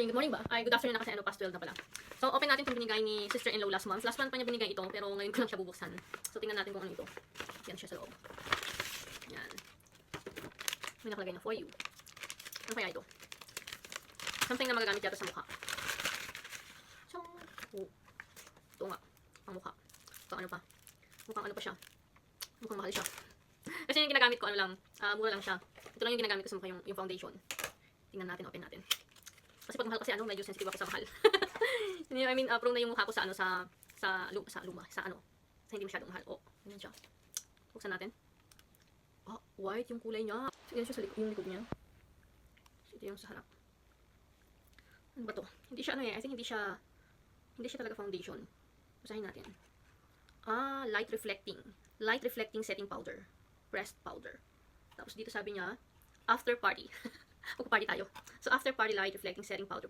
Good morning ba? Ay, good afternoon na kasi past 12 na pala. So, open natin itong binigay ni sister-in-law last month. Last month pa niya binigay ito, pero ngayon ko lang siya bubuksan. So, tingnan natin kung ano ito. Yan siya sa loob. Yan. May nakalagay na for you. Ano kaya ito? Something na magagamit yata sa mukha. So, ito nga. Ang mukha. So, ano pa? Mukhang ano pa siya. Mukhang mahal siya. Kasi yung ginagamit ko, ano lang, mura lang siya. Ito lang yung ginagamit ko sa mukha, yung foundation. Tingnan natin, open natin. Kasi pag mahal kasi medyo sensitive ako sa mahal. I mean, prone na yung mukha ko sa luma, sa hindi masyadong mahal. Oh, ganyan siya. Buksan natin. Oh, white yung kulay niya. So, yan siya sa yung likod niya. So, ito yung sa harap. Ano ba to? Hindi siya I think hindi siya talaga foundation. Basahin natin. Light reflecting setting powder. Pressed powder. Tapos dito sabi niya, after party. Magpa-party tayo. So, after party light reflecting setting powder.